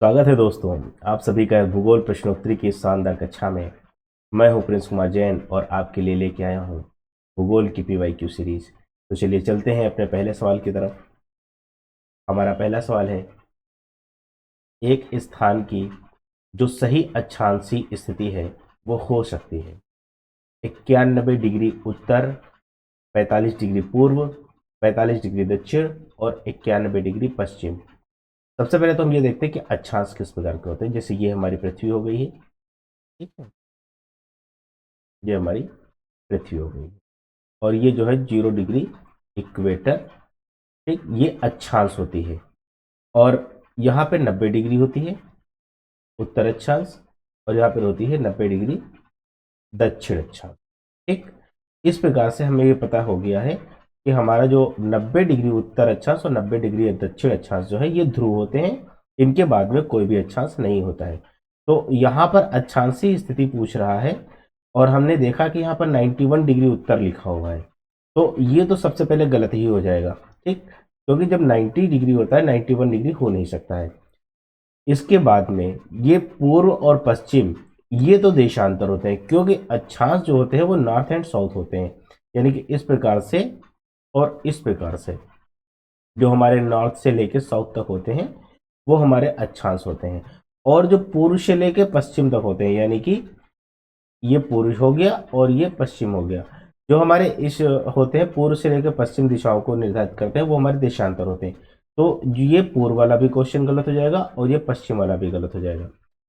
स्वागत है दोस्तों, आप सभी का भूगोल प्रश्नोत्तरी की इस शानदार कक्षा में। मैं हूं प्रिंस कुमार जैन और आपके लिए लेके आया हूं भूगोल की पीवाईक्यू सीरीज। तो चलिए चलते हैं अपने पहले सवाल की तरफ। हमारा पहला सवाल है, एक स्थान की जो सही अक्षांशीय स्थिति है वो हो सकती है 91 डिग्री उत्तर, 45 डिग्री पूर्व, 45 डिग्री दक्षिण और 91 डिग्री पश्चिम। सबसे पहले तो हम ये देखते हैं कि अक्षांश किस प्रकार के होते हैं। जैसे ये हमारी पृथ्वी हो गई है, ठीक है, ये हमारी पृथ्वी हो गई और ये जो है 0 डिग्री इक्वेटर, ठीक, ये अक्षांश होती है। और यहाँ पे 90 डिग्री होती है उत्तर अक्षांश और यहाँ पर होती है 90 डिग्री दक्षिण अक्षांश। ठीक, इस प्रकार से हमें ये पता हो गया है कि हमारा जो 90 डिग्री उत्तर अक्षांश और 90 डिग्री दक्षिण अक्षांश जो है ये ध्रुव होते हैं। इनके बाद में कोई भी अक्षांश नहीं होता है। तो यहाँ पर अक्षांशीय स्थिति पूछ रहा है और हमने देखा कि यहाँ पर 91 डिग्री उत्तर लिखा हुआ है, तो ये तो सबसे पहले गलत ही हो जाएगा। ठीक, क्योंकि जब 90 डिग्री होता है 91 डिग्री हो नहीं सकता है। इसके बाद में ये पूर्व और पश्चिम, ये तो देशांतर होते हैं क्योंकि अक्षांश जो होते हैं वो नॉर्थ एंड साउथ होते हैं। यानी कि इस प्रकार से और इस प्रकार से जो हमारे नॉर्थ से लेकर साउथ तक होते हैं वो हमारे अक्षांश होते हैं। और जो पूर्व से लेकर पश्चिम तक होते हैं, यानी कि ये पूर्व हो गया और ये पश्चिम हो गया, जो हमारे इस होते हैं पूर्व से लेकर पश्चिम दिशाओं को निर्धारित करते हैं वो हमारे देशांतर होते हैं। तो ये पूर्व वाला भी क्वेश्चन गलत हो जाएगा और ये पश्चिम वाला भी गलत हो जाएगा।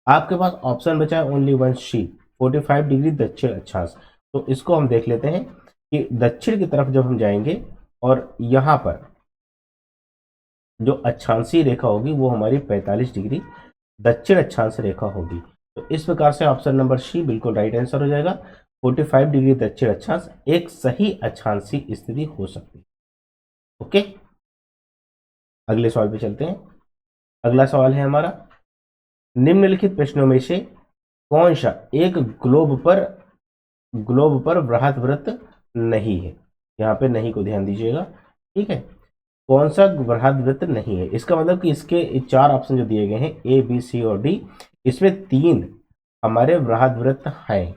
आपके पास ऑप्शन बचा है ओनली वन सी, 45 डिग्री दक्षिण अक्षांश। तो इसको हम देख लेते हैं कि दक्षिण की तरफ जब हम जाएंगे और यहाँ पर जो अक्षांशीय रेखा होगी वो हमारी 45 डिग्री दक्षिण अक्षांश रेखा होगी। तो इस प्रकार से ऑप्शन नंबर सी बिल्कुल राइट आंसर हो जाएगा। 45 डिग्री दक्षिण अक्षांश एक सही अक्षांशीय स्थिति हो सकती है। ओके, अगले सवाल पे चलते हैं। अगला सवाल है हमारा, निम्नलिखित प्रश्नों में से कौन सा एक ग्लोब पर बृहद वृत्त नहीं है। यहाँ पे नहीं को ध्यान दीजिएगा, ठीक है। कौन सा बृहद वृत्त नहीं है, इसका मतलब कि इसके चार ऑप्शन जो दिए गए हैं ए बी सी और डी, इसमें 3 हमारे बृहद वृत्त हैं,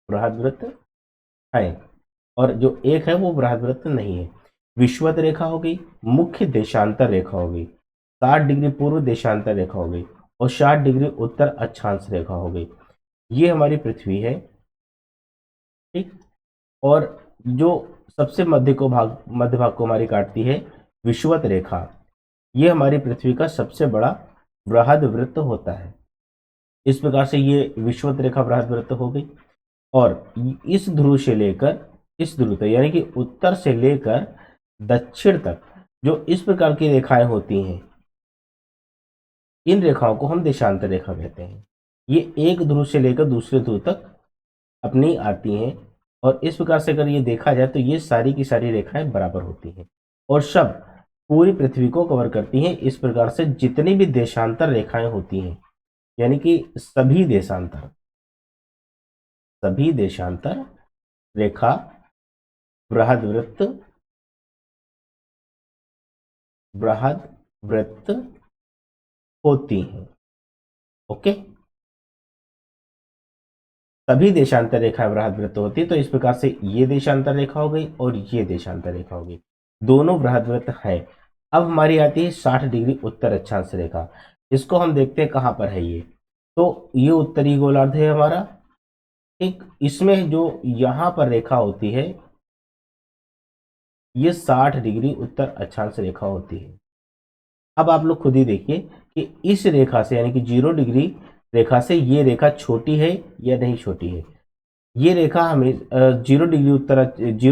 बृहद वृत्त है। और जो एक है वो बृहद वृत्त नहीं है। विषुवत रेखा हो गई, मुख्य देशांतर रेखा हो गई, 60 डिग्री पूर्व देशांतर रेखा हो गई और 60 डिग्री उत्तर अक्षांश रेखा हो गई। ये हमारी पृथ्वी है, ठीक। और जो सबसे मध्य भाग को हमारी काटती है विषुवत रेखा, ये हमारी पृथ्वी का सबसे बड़ा बृहद वृत्त होता है। इस प्रकार से ये विषुवत रेखा बृहद वृत्त हो गई। और इस ध्रुव से लेकर इस ध्रुव तक, यानी कि उत्तर से लेकर दक्षिण तक जो इस प्रकार की रेखाएं होती हैं, इन रेखाओं को हम देशांतर रेखा कहते हैं। ये एक ध्रुव से लेकर दूसरे ध्रुव तक अपनी आती हैं और इस प्रकार से अगर ये देखा जाए तो ये सारी की सारी रेखाएं बराबर होती हैं और सब पूरी पृथ्वी को कवर करती हैं। इस प्रकार से जितनी भी देशांतर रेखाएं होती हैं, यानी कि सभी देशांतर रेखा बृहद वृत्त होती हैं। ओके, सभी देशांतर रेखाएं बृहद वृत्त होती है। तो इस प्रकार से ये देशांतर रेखा हो गई और ये देशांतर रेखा हो गई, दोनों बृहद वृत्त है। अब हमारी आती है 60 डिग्री उत्तर अक्षांश रेखा। इसको हम देखते हैं कहां पर है ये। तो ये उत्तरी गोलार्ध है हमारा, ठीक। इसमें जो यहां पर रेखा होती है ये 60 डिग्री उत्तर अक्षांश रेखा होती है। अब आप लोग खुद ही देखिए कि इस रेखा से, यानी कि 0 डिग्री रेखा से ये रेखा छोटी है या नहीं छोटी है। ये रेखा हमें 0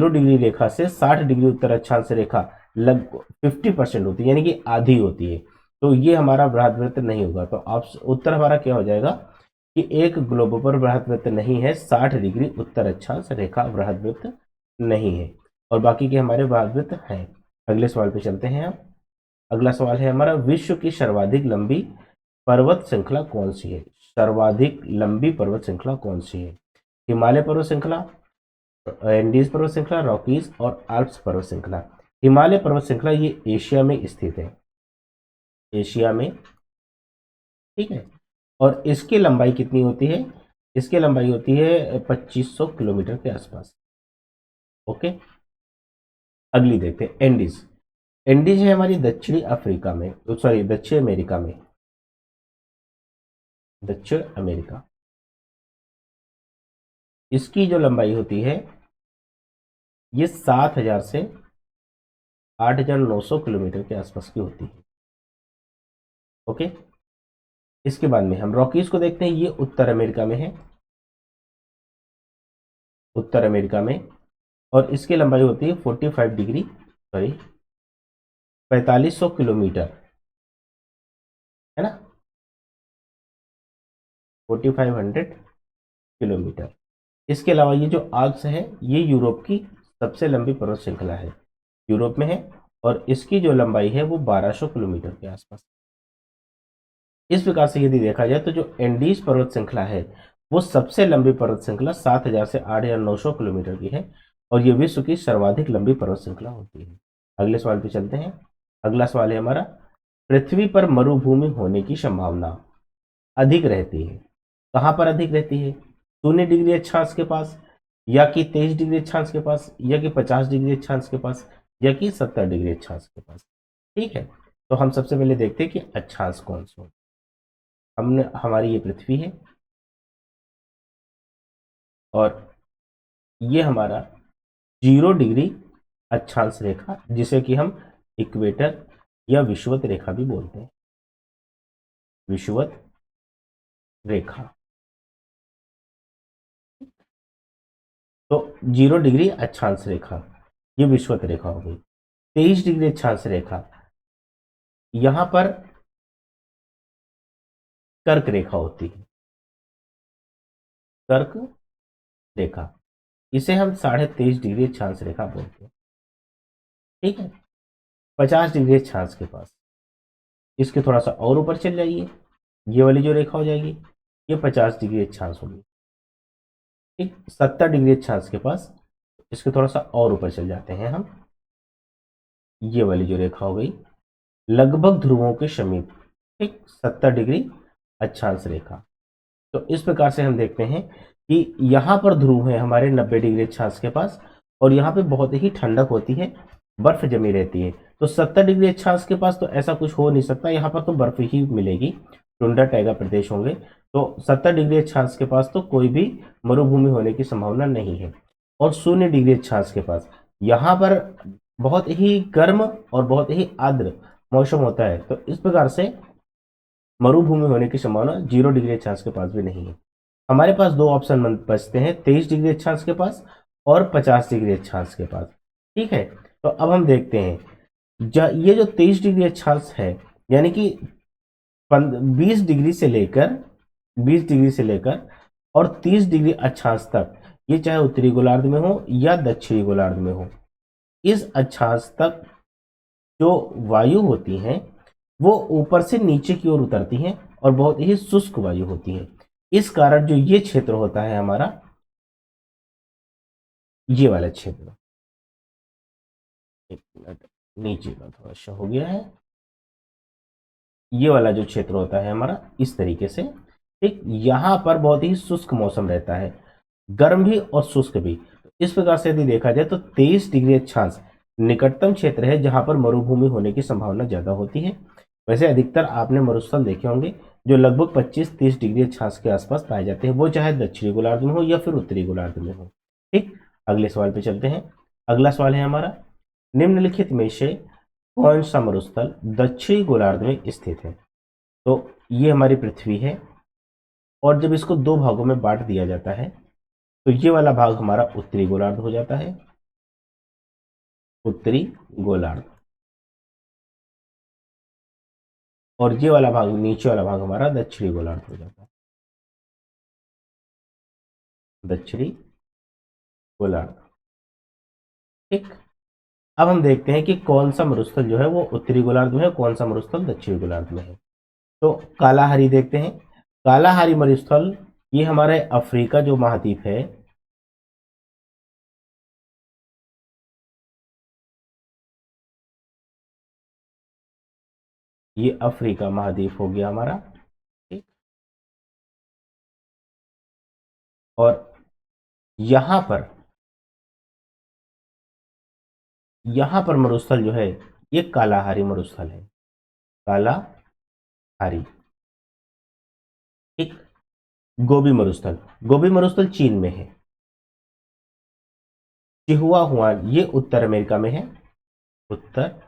डिग्री रेखा से 60 डिग्री उत्तर अक्षांश रेखा लगभग 50% होती है, यानी कि आधी होती है। तो ये हमारा बृहद वृत्त नहीं होगा। तो उत्तर हमारा क्या हो जाएगा कि एक ग्लोब पर बृहद वृत्त नहीं है, 60 डिग्री उत्तर अक्षांश रेखा बृहद वृत्त नहीं है और बाकी के हमारे बृहद वृत्त हैं। अगले सवाल पे चलते हैं। आप अगला सवाल है हमारा, विश्व की सर्वाधिक लंबी पर्वत श्रृंखला कौन सी है। सर्वाधिक लंबी पर्वत श्रृंखला कौन सी है। हिमालय पर्वत श्रृंखला, एंडीज पर्वत श्रृंखला, रॉकीज और आल्प्स पर्वत श्रृंखला। हिमालय पर्वत श्रृंखला ये एशिया में स्थित है, एशिया में, ठीक है। और इसकी लंबाई कितनी होती है? इसकी लंबाई होती है 2500 किलोमीटर के आसपास। ओके, अगली देखते हैं एंडीज। एंडीज है हमारी दक्षिणी अफ्रीका में, सॉरी दक्षिण अमेरिका में, दक्षिण अमेरिका। इसकी जो लंबाई होती है ये 7000 से 8900 किलोमीटर के आसपास की होती है। ओके, इसके बाद में हम रॉकीज को देखते हैं। ये उत्तर अमेरिका में है, उत्तर अमेरिका में। और इसकी लंबाई होती है 45 डिग्री, सॉरी 4500 किलोमीटर, है ना, 4500 किलोमीटर। इसके अलावा ये जो आल्प्स है ये यूरोप की सबसे लंबी पर्वत श्रृंखला है, यूरोप में है। और इसकी जो लंबाई है वो 1200 किलोमीटर के आसपास। इस प्रकार से यदि देखा जाए तो जो एंडीज पर्वत श्रृंखला है वो सबसे लंबी पर्वत श्रृंखला 7000 से 8900 किलोमीटर की है, और ये विश्व की सर्वाधिक लंबी पर्वत श्रृंखला होती है। अगले सवाल पे चलते हैं। अगला सवाल है हमारा, पृथ्वी पर मरुभूमि होने की संभावना अधिक रहती है, कहां पर अधिक रहती है? 0 डिग्री अक्षांश के पास, या कि 23 डिग्री अक्षांश के पास, या कि 50 डिग्री अक्षांश के पास, या कि 70 डिग्री अक्षांश के पास। ठीक है, तो हम सबसे पहले देखते हैं कि अक्षांश कौन से होते हैं। हमने, हमारी ये पृथ्वी है और ये हमारा 0 डिग्री अक्षांश रेखा, जिसे कि हम इक्वेटर या विषुवत रेखा भी बोलते हैं, विषुवत रेखा। तो 0 डिग्री अक्षांश रेखा ये विषुवत रेखा हो गई। 23 डिग्री अक्षांश रेखा, यहां पर कर्क रेखा होती है, कर्क रेखा, इसे हम 23.5 डिग्री अक्षांश रेखा बोलते हैं। ठीक है, 50 डिग्री अक्षांश के पास, इसके थोड़ा सा और ऊपर चल जाइए, ये वाली जो रेखा हो जाएगी ये 50 डिग्री अक्षांश होगी। ठीक, 70 डिग्री अक्षांश के पास, इसके थोड़ा सा और ऊपर चल जाते हैं हम, ये वाली जो रेखा हो गई लगभग ध्रुवों के समीप, ठीक, 70 डिग्री अक्षांश रेखा। तो इस प्रकार से हम देखते हैं कि यहाँ पर ध्रुव है हमारे 90 डिग्री अक्षांश के पास, और यहाँ पे बहुत ही ठंडक होती है, बर्फ जमी रहती है। तो 70 डिग्री अक्षांश के पास तो ऐसा कुछ हो नहीं सकता, यहाँ पर तो बर्फ ही मिलेगी, टुंड्रा टैगा प्रदेश होंगे। तो 70 डिग्री अक्षांश के पास तो कोई भी मरुभूमि होने की संभावना नहीं है। और 0 डिग्री अक्षांश के पास यहाँ पर बहुत ही गर्म और बहुत ही आर्द्र मौसम होता है। तो इस प्रकार से मरुभूमि होने की संभावना 0 डिग्री अक्षांश के पास भी नहीं है। हमारे पास दो ऑप्शन बचते हैं, 23 डिग्री अक्षांश के पास और 50 डिग्री अक्षांश के पास। ठीक है, तो अब हम देखते हैं, ये जो 23 डिग्री अक्षांश है, यानी कि 20 डिग्री से लेकर और 30 डिग्री अक्षांश तक, ये चाहे उत्तरी गोलार्ध में हो या दक्षिणी गोलार्ध में हो, इस अक्षांश तक जो वायु होती हैं वो ऊपर से नीचे की ओर उतरती हैं और बहुत ही शुष्क वायु होती है। इस कारण जो ये क्षेत्र होता है हमारा, ये वाला क्षेत्र, एक मिनट, नीचे का थोड़ा सा हो गया है, ये वाला जो क्षेत्र होता है हमारा इस तरीके से, ठीक, यहाँ पर बहुत ही शुष्क मौसम रहता है, गर्म भी और शुष्क भी। इस प्रकार से यदि देखा जाए तो 23 डिग्री अक्षांश निकटतम क्षेत्र है जहां पर मरुभूमि होने की संभावना ज्यादा होती है। वैसे अधिकतर आपने मरुस्थल देखे होंगे जो लगभग 25-30 डिग्री अक्षांश के आसपास पाए जाते हैं, वो चाहे दक्षिणी गोलार्ध में हो या फिर उत्तरी गोलार्ध में हो। ठीक, अगले सवाल पे चलते हैं। अगला सवाल है हमारा, निम्नलिखित में से कौन सा मरुस्थल दक्षिणी गोलार्ध में स्थित है? तो ये हमारी पृथ्वी है, और जब इसको दो भागों में बांट दिया जाता है तो ये वाला भाग हमारा उत्तरी गोलार्ध हो जाता है, उत्तरी गोलार्ध। और ये वाला भाग, नीचे वाला भाग हमारा दक्षिणी गोलार्ध हो जाता है, दक्षिणी गोलार्ध। ठीक, अब हम देखते हैं कि कौन सा मरुस्थल जो है वो उत्तरी गोलार्ध में है, कौन सा मरुस्थल दक्षिणी गोलार्ध में है। तो कालाहारी देखते हैं। कालाहारी मरुस्थल ये हमारे अफ्रीका जो महाद्वीप है, ये अफ्रीका महाद्वीप हो गया हमारा, ठीक। और यहां पर मरुस्थल जो है ये कालाहारी मरुस्थल है, कालाहारी, ठीक। गोबी मरुस्थल चीन में है। चिहुआ हुआ ये उत्तर अमेरिका में है, उत्तर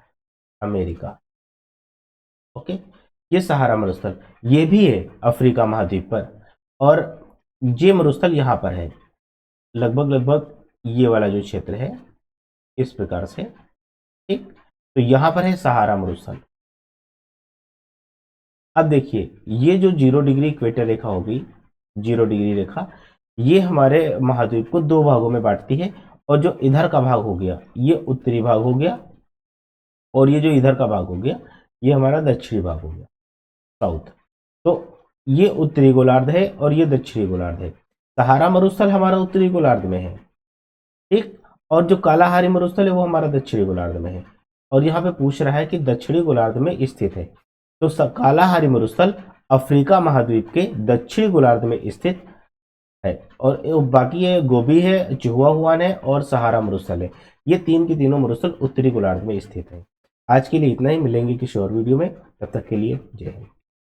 अमेरिका, ओके। ये सहारा मरुस्थल ये भी है अफ्रीका महाद्वीप पर, और ये मरुस्थल यहां पर है, लगभग लगभग ये वाला जो क्षेत्र है इस प्रकार से, ठीक। तो यहां पर है सहारा मरुस्थल। अब देखिए ये जो 0 डिग्री इक्वेटर रेखा होगी, 0 डिग्री रेखा, ये हमारे महाद्वीप को दो भागों में बांटती है, और जो इधर का भाग हो गया ये उत्तरी भाग हो गया, और ये जो इधर का भाग हो गया ये हमारा दक्षिणी भाग हो गया, साउथ। तो ये उत्तरी गोलार्ध है और ये दक्षिणी गोलार्ध है। सहारा मरुस्थल हमारा उत्तरी गोलार्ध में है, ठीक। और जो कालाहारी मरुस्थल है वो हमारा दक्षिणी गोलार्ध में है। और यहाँ पे पूछ रहा है कि दक्षिणी गोलार्ध में स्थित है, तो कालाहारी मरुस्थल अफ्रीका महाद्वीप के दक्षिणी गोलार्ध में स्थित है। और बाकी ये गोबी है, चिहुआ हुआन है और सहारा मरुस्थल है, ये तीन की तीनों मरुस्थल उत्तरी गोलार्ध में स्थित है। आज के लिए इतना ही, मिलेंगे किसी और वीडियो में, तब तक के लिए जय हिंद।